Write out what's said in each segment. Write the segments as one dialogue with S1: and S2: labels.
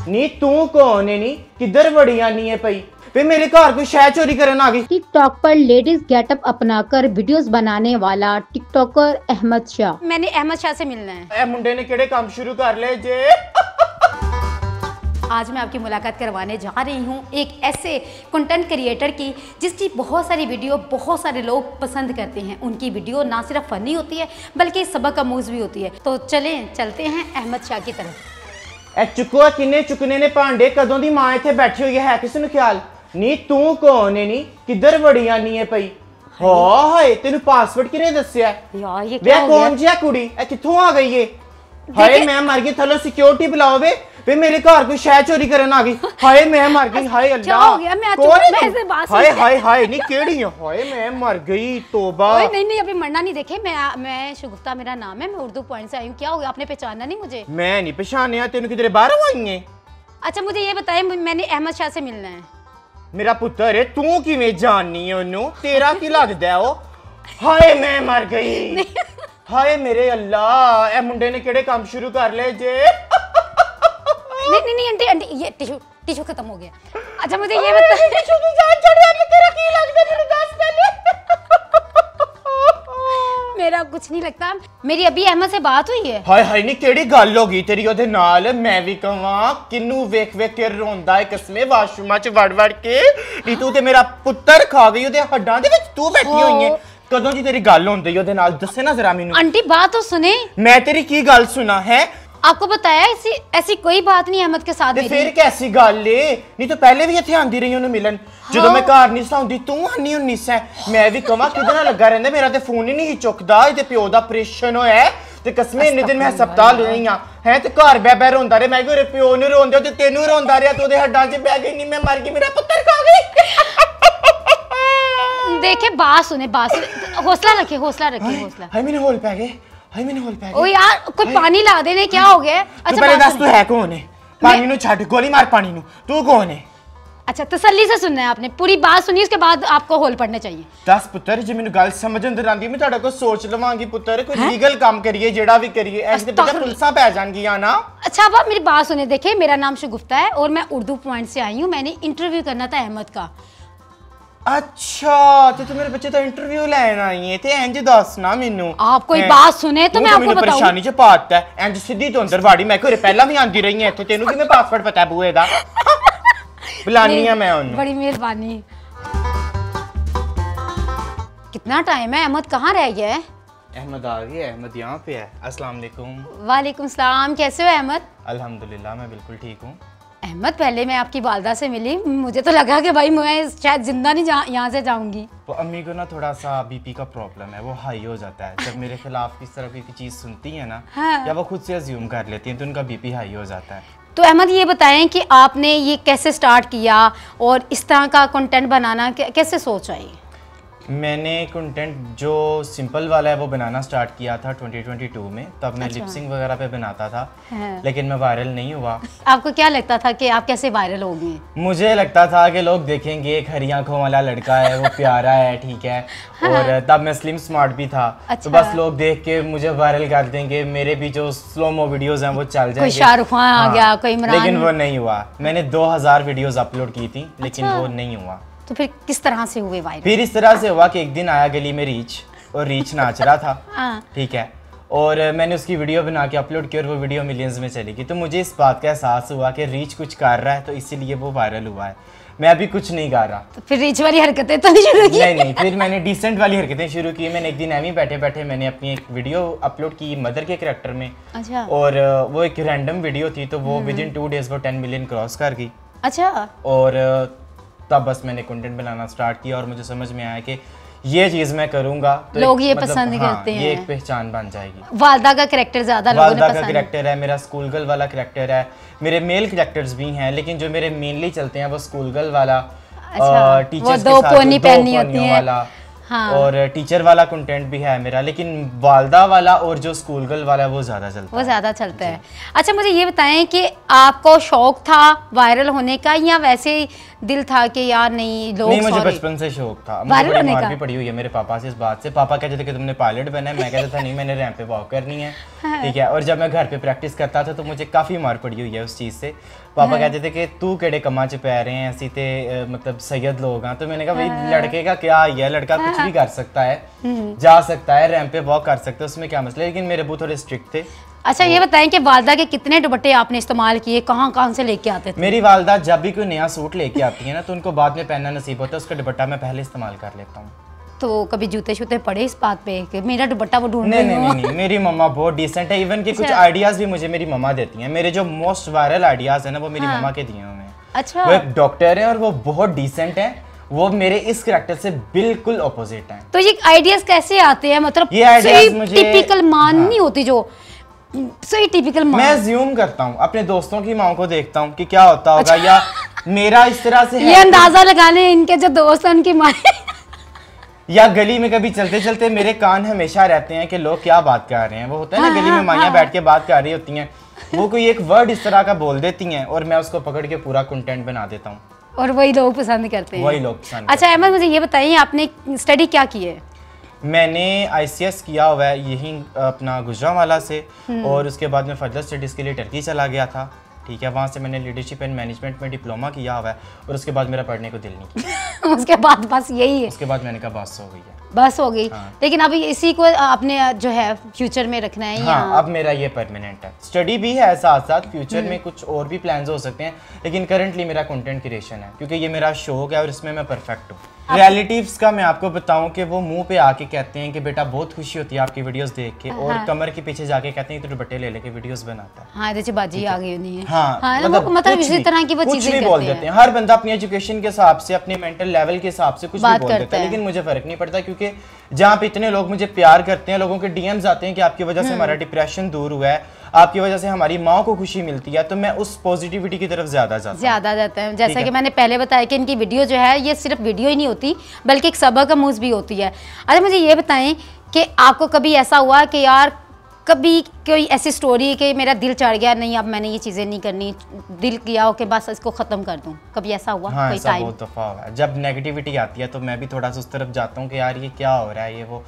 S1: नी तू कौन है नी किधर बड़ी आनी है पई वे मेरे घर कोई शह चोरी करन आ गई।
S2: टिकटॉक पर लेडीज गेटअप अपनाकर वीडियोस बनाने वाला टिकटॉकर अहमद शाह।
S3: मैंने अहमद शाह से मिलना है।
S1: ए मुंडे ने केड़े काम शुरू कर ले जे।
S3: आज मैं आपकी मुलाकात करवाने जा रही हूँ एक ऐसे कंटेंट क्रिएटर की जिसकी बहुत सारी वीडियो बहुत सारे लोग पसंद करते हैं। उनकी वीडियो ना सिर्फ फनी होती है बल्कि सबक आमूज भी होती है। तो चलते हैं अहमद शाह की तरफ।
S1: ए चुको किन्ने चुकने ने भांडे कदों दी मां इत्थे बैठी हुई है किसी नु ख्याल नी तू कौन है नी किधर बड़ी आनी है पई। हाय तेनु पासवर्ड किने दस्या
S3: यार ये क्या हो गया?
S1: कौन जी कुड़ी ए कित्थों आ गई है? हाय मैं मर गई थलो सिक्योरिटी बुलाओ वे मेरे घर कोई शह चोरी करन आ गई। हाय मैं मर गई। हाय अल्लाह
S3: क्या हो गया? मैं ऐसे बात
S1: हाय हाय हाय नी केड़ी है? हाय मैं मर गई तौबा।
S3: ओए नहीं अभी मरना नहीं। देखे मैं शगुफ्ता मेरा नाम है। मैं उर्दू पॉइंट से आई हूँ। क्या हो गया? आपने पहचाना नहीं मुझे?
S1: मैं नहीं पहचानया तेनु किधरे बाहर आई है?
S3: अच्छा मुझे ये बताएं मैंने अहमद शाह से मिलना है।
S1: मेरा पुत्र है तू किवें जाननी है ओनू तेरा की लगदा है ओ? हाय मैं मर गई। हाय मेरे अल्लाह ए मुंडे ने केड़े काम शुरू कर ले जे।
S3: नहीं आंटी ये टिश्यू खत्म हो गया। अच्छा मुझे ये बताइए
S1: टिश्यू की जान चढ़ी है तेरा की लगदा मेरे दस पहले।
S3: मेरा कुछ नहीं लगता। मेरी अभी अहमद से बात हुई है।
S1: हाय हाय नी केड़ी गल हो गई तेरी ओदे नाल? मैं भी कहां किन्नू वेख के रोंदा है कसमे वाशरूम च वड़ के नी तू ते मेरा पुत्र खा गई ओदे हड्डां दे विच तू बैठी होई है। कदों जी तेरी गल होंदी ओदे नाल दस्से ना जरा मेनू।
S3: आंटी बात तो सुने।
S1: मैं तेरी की गल सुना है?
S3: आपको बताया ऐसी कोई बात नहीं अहमद के साथ।
S1: फिर कैसी गल है? नहीं तो पहले भी इत्थे आंदी रही उन्हें मिलन। जो मैं घर नहीं साउंदी तू आनी हुन्नी सै। मैं भी कहां किदे नाल लगा रहंदा मेरा ते फोन ही नहीं चुकदा। इहदे प्यो दा ऑपरेशन होया है ते कसमे इन्ने दिन मैं हस्पताल रही हां हैं ते घर बह रोंदा रे। मैं कि प्यो नु रोंदे ते तेनू रोंदा रिया तो ओदे हड्डां च बह गई। नहीं मैं मर गई मेरा पुत्र खा गई।
S3: देखे बात सुने हौसला रखे हौसला।
S1: हाय मैंने होल पै गए। हाय मैंने होल पै गए।
S3: ओ यार कोई पानी ला देने क्या हो गया?
S1: अच्छा पहले दस तू है कौन है? पानी नु छाड़ गोली मार पानी नु। तू कौन है? अच्छा
S3: तसल्ली से सुनना है आपने। पूरी बात सुनी उसके बाद आपको होल पड़ने चाहिए।
S1: दस पुत्र जी मैंने गल समझ अंदर आंदी मैं ਤੁਹਾਡਾ को सोच लवांगी पुत्र कोई लीगल काम करिए जेड़ा भी करिए ऐसे ते बेटा पुलिसां पै जाएंगी ना।
S3: अच्छा अब मेरी बात सुने। देखिए मेरा नाम शगुफ्ता है और मैं उर्दू पॉइंट से आई हूँ। मैंने इंटरव्यू करना था अहमद का।
S1: अच्छा तो मेरे बच्चे तो इंटरव्यू लेना आई है ते इंज दस ना मेनू।
S3: आप कोई बात सुने तो मैं आपको बताऊं।
S1: परेशानी च पाता है इंज सीधी तो अंदर बाड़ी। मैं कोई पहला भी आंदी रही है इत्थे तेनू कि मैं पासवर्ड पता है बुए दा। बुलानी है मैं ओनू। बड़ी
S3: मेहरबानी। कितना टाइम है? अहमद कहाँ रह गया है?
S1: अहमद आ गया। अहमद यहाँ पे है। अस्सलाम वालेकुम।
S3: वालेकुम सलाम। कैसे हो अहमद?
S1: अल्हम्दुलिल्लाह मैं बिल्कुल ठीक हूँ।
S3: अहमद पहले मैं आपकी वालदा से मिली। मुझे तो लगा कि भाई मैं शायद जिंदा नहीं यहाँ से जाऊंगी।
S1: तो अम्मी को ना थोड़ा सा बीपी का प्रॉब्लम है वो हाई हो जाता है जब मेरे खिलाफ इस तरह की चीज़ सुनती है ना। हाँ। या वो खुद से अज्यूम कर लेती हैं तो उनका बीपी हाई हो जाता है।
S3: तो अहमद ये बताएं कि आपने ये कैसे स्टार्ट किया और इस तरह का कंटेंट बनाना कैसे सोच आई?
S1: मैंने कंटेंट जो सिंपल वाला है वो बनाना स्टार्ट किया था 2022 में। तब मैं लिपसिंग वगैरह पे बनाता था। हाँ। लेकिन मैं वायरल नहीं हुआ।
S3: आपको क्या लगता था कि आप कैसे वायरल होंगे?
S1: मुझे लगता था कि लोग देखेंगे एक हरी आंखों वाला लड़का है वो प्यारा है ठीक है। हाँ। और तब मैं स्लिम स्मार्ट भी था। अच्छा। तो बस लोग देख के मुझे वायरल कर देंगे। मेरे भी जो स्लोमो वीडियोस हैं वो चल जाएंगे।
S3: कोई शाहरुख खान आ गया कोई इमरान।
S1: लेकिन वो नहीं हुआ। मैंने 2000 वीडियोस अपलोड की थी लेकिन वो नहीं हुआ।
S3: तो फिर किस तरह से हुए वायरल?
S1: फिर इस तरह से हुआ कि एक दिन आया गली में रीच और रीच नाच रहा था ठीक है। और मैंने उसकी वीडियो बना के अपलोड की और वो वीडियो मिलियंस में चली गई। तो मुझे इस बात का एहसास हुआ कि रीच कुछ कर रहा है तो इसीलिए वो वायरल हुआ है। मैं अभी कुछ नहीं कर रहा।
S3: तो फिर रीच वाली हरकतें तो नहीं शुरू की?
S1: नहीं फिर मैंने डिसेंट वाली हरकतें शुरू की। मैंने एक दिन ऐਵੇਂ बैठे बैठे मैंने अपनी एक वीडियो अपलोड की मदर के करैक्टर में। अच्छा। और वो एक रैंडम वीडियो थी तो वो विद इन 2 डेज वो 10 मिलियन क्रॉस कर गई।
S3: अच्छा।
S1: और तब बस मैंने कंटेंट बनाना स्टार्ट किया और मुझे समझ में आया कि ये चीज मैं करूंगा तो
S3: लोग ये पसंद करते हैं।
S1: ये एक पहचान बन जाएगी।
S3: वालदा का कैरेक्टर ज्यादा लोगों ने पसंद।
S1: वालदा का कैरेक्टर है मेरा स्कूल गर्ल वाला कैरेक्टर है। मेरे मेल कैरेक्टर्स भी हैं लेकिन जो मेरे मेनली चलते हैं वो स्कूल गर्ल वाला। अच्छा। टीचर्स
S3: दो पोनी पहनी होती है
S1: वाला। हाँ। और टीचर वाला कंटेंट भी है मेरा लेकिन वालदा वाला और जो स्कूल गर्ल वाला वो ज़्यादा चलता है। अच्छा मुझे ये बताएं कि आपको शौक था वायरल होने का या वैसे
S3: दिल था कि यार नहीं लोग
S1: नहीं, मुझे
S3: sorry।
S1: बचपन से शौक था। मुझे
S3: वायरल
S1: बड़ी
S3: होने
S1: मार
S3: का?
S1: भी पड़ी हुई है मेरे पापा से इस बात से। पापा कहते थे कि तुमने पायलट बनना है, मैं कहता था नहीं, मैंने रैंप पे वॉक करनी है, ठीक है। और जब मैं घर पे प्रैक्टिस करता था तो मुझे काफ़ी मार पड़ी हुई है उस चीज़ से। पापा कहते थे कि तू केड़े कमा च पै रहे हैं, ऐसी ते मतलब सैयद लोग हैं। तो मैंने कहा भाई लड़के का क्या ही है, लड़का कुछ भी कर सकता है, जा सकता है, रैंप पे वॉक कर सकता है, उसमें क्या मसला है। लेकिन मेरे अबू थोड़े स्ट्रिक्ट थे।
S3: अच्छा ये बताएं कि वालदा के कितने दुपट्टे आपने इस्तेमाल किए, कहाँ से लेके आते थे?
S1: मेरी वालदा जब भी कोई नया सूट लेके आती है ना तो उनको बाद में पहनना नसीब होता है, उसका दुपट्टा मैं पहले इस्तेमाल कर लेता हूँ।
S3: तो कभी जूते शूते पड़े इस बात पे कि मेरा दुपट्टा वो ढूंढ
S1: नहीं
S3: रही
S1: नहीं
S3: हूँ?
S1: नहीं, मेरी मम्मा बहुत डिसेंट है। इवन कि कुछ आइडियाज भी मुझे मेरी मम्मा देती हैं। मेरे जो मोस्ट वायरल आइडियाज है ना वो मेरी मम्मा के दिए हुए हैं।
S3: अच्छा।
S1: वो एक डॉक्टर है और वो बहुत डिसेंट है, वो मेरे इस करैक्टर से बिल्कुल ऑपोजिट है।
S3: तो ये आइडियाज कैसे आते हैं, मतलब
S1: ये ideas मुझे-
S3: टिपिकल मान
S1: हाँ।
S3: नहीं होती जो सही टिपिकल मान?
S1: मैं ज्यूम करता हूँ, अपने दोस्तों की माँ को देखता हूँ कि क्या होता होगा, या मेरा इस तरह से
S3: ये
S1: है
S3: अंदाजा लगाने इनके जो दोस्त हैं उनकी माँ
S1: या गली में कभी चलते चलते मेरे कान हमेशा रहते हैं कि लोग क्या बात कर रहे हैं। वो होता है ना गली में माइयाँ बैठ के बात कर रही होती हैं, वो कोई एक वर्ड इस तरह का बोल देती हैं और मैं उसको पकड़ के पूरा कंटेंट बना देता हूँ,
S3: और वही लोग पसंद करते हैं।
S1: वही लोग पसंद
S3: अच्छा अहमद, मुझे ये बताइए आपने स्टडी क्या की है?
S1: मैंने ICS किया हुआ है यहीं अपना गुजरांवाला से, और उसके बाद मैं फर्दर स्टडीज़ के लिए टर्की चला गया था, ठीक है। वहाँ से मैंने लीडरशिप एंड मैनेजमेंट में डिप्लोमा किया हुआ है और उसके बाद मेरा पढ़ने को दिल नहीं किया।
S3: उसके बाद बस यही है,
S1: उसके बाद मैंने कहा बस हो गई है,
S3: बस हो गई।
S1: हाँ।
S3: लेकिन अभी इसी को आपने जो है फ्यूचर में रखना है या?
S1: हाँ, अब मेरा ये परमानेंट है। स्टडी भी है साथ साथ, फ्यूचर में कुछ और भी प्लान्स हो सकते हैं, लेकिन करंटली मेरा कंटेंट क्रिएशन है क्योंकि ये मेरा शौक है और इसमें मैं परफेक्ट हूँ। रिलेटिव्स का मैं आपको बताऊं कि वो मुंह पे आके कहते हैं कि बेटा बहुत खुशी होती है आपकी वीडियोस देख के, और कमर के पीछे जाके कहते हैं तो दुपट्टे ले लेके वीडियोस बनाता है।
S3: हाँ देखिए बाजी आ गई नहीं है।
S1: हाँ,
S3: मतलब
S1: कुछ
S3: इसी
S1: भी-
S3: तरह की वो
S1: कुछ
S3: चीजें
S1: भी
S3: करते
S1: बोल
S3: हैं।
S1: देते हैं। हर बंदा अपनी एजुकेशन के हिसाब से, अपने मेंटल लेवल के हिसाब से कुछ भी
S3: बात
S1: बोल
S3: करता
S1: देता है,
S3: है।
S1: लेकिन मुझे फर्क नहीं पड़ता क्योंकि जहाँ पे इतने लोग मुझे प्यार करते हैं, लोगों के DMs आते हैं कि आपकी वजह से हमारा डिप्रेशन दूर हुआ है, आपकी वजह से हमारी माँ को खुशी मिलती है, तो मैं उस पॉजिटिविटी की तरफ ज्यादा जाता
S3: है। जैसा कि मैंने पहले बताया कि इनकी वीडियो जो है ये सिर्फ वीडियो ही नहीं होती बल्कि एक सबक आमूज़ भी होती है। अच्छा मुझे ये बताएं कि आपको कभी ऐसा हुआ कि यार कभी कोई ऐसी स्टोरी कि मेरा दिल चढ़ गया, नहीं अब मैंने ये चीज़ें नहीं करनी, दिल किया हो कि बस इसको ख़त्म कर दूं, कभी ऐसा हुआ?
S1: हाँ,
S3: कोई
S1: ऐसा
S3: टाइम?
S1: बहुत दफा हुआ है। जब नेगेटिविटी आती है तो मैं भी थोड़ा सा उस तरफ जाता हूँ कि यार ये क्या हो रहा है, ये वो।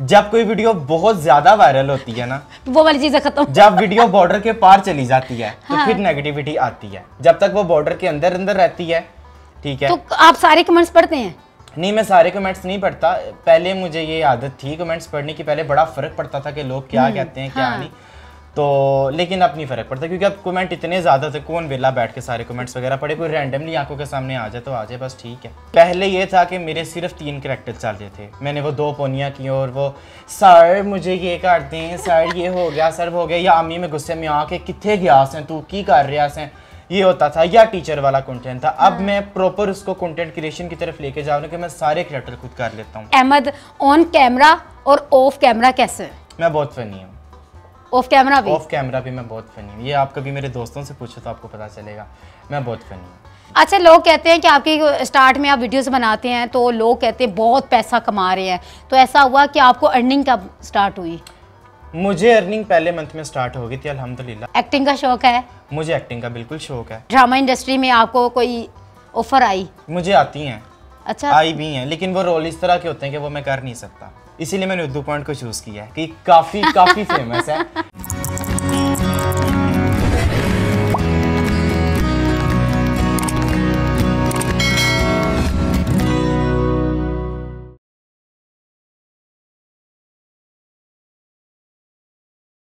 S1: जब कोई वीडियो बहुत ज्यादा वायरल होती है ना,
S3: वो वाली चीज़ें ख़त्म।
S1: जब वीडियो बॉर्डर के पार चली जाती है तो फिर नेगेटिविटी आती है। जब तक वो बॉर्डर के अंदर अंदर रहती है, ठीक है।
S3: तो आप सारे कमेंट्स पढ़ते हैं?
S1: नहीं, मैं सारे कमेंट्स नहीं पढ़ता। पहले मुझे ये आदत थी कमेंट्स पढ़ने की, पहले बड़ा फर्क पड़ता था कि लोग क्या कहते हैं क्या नहीं, तो लेकिन अब नहीं फर्क पड़ता क्योंकि अब कमेंट इतने ज्यादा थे, कौन वेला बैठ के सारे कमेंट्स वगैरह पढ़े, कोई रैंडमली आंखों के सामने आ जाए तो आ जाए, बस ठीक है। पहले ये था कि मेरे सिर्फ 3 कैरेक्टर चलते थे, मैंने वो 2 पोनियाँ की और वो सर मुझे ये कर दें, सर ये हो गया, सर हो गया, या अम्मी में गुस्से में आके कितने गया से तू की कर रहा से, ये होता था, या टीचर वाला कंटेंट था। अब मैं प्रॉपर उसको कंटेंट क्रिएशन की तरफ लेके जा रहा हूं कि मैं सारे कैरेक्टर खुद कर लेता हूँ।
S3: अहमद ऑन कैमरा और ऑफ कैमरा कैसे?
S1: मैं बहुत फनी हूँ।
S3: ऑफ कैमरा भी?
S1: ऑफ कैमरा भी मैं बहुत फनी हूँ। ये आप कभी मेरे दोस्तों से पूछो तो आपको पता चलेगा, मैं बहुत फनी हूँ।
S3: अच्छा लोग कहते हैं कि आपकी स्टार्ट में आप वीडियोस बनाते हैं तो लोग कहते हैं बहुत पैसा कमा रहे हैं, तो ऐसा हुआ कि आपको अर्निंग कब स्टार्ट हुई?
S1: मुझे अर्निंग पहले मंथ में स्टार्ट हो गई थी अल्हम्दुलिल्लाह।
S3: एक्टिंग का शौक है?
S1: मुझे एक्टिंग का बिल्कुल शौक है।
S3: ड्रामा इंडस्ट्री में आपको कोई ऑफर आई?
S1: मुझे आती हैं,
S3: अच्छा
S1: आई भी हैं, लेकिन वो रोल इस तरह के होते हैं कि वो मैं कर नहीं सकता, इसीलिए मैंने उर्दू पॉइंट को चूज किया है कि काफी फेमस है।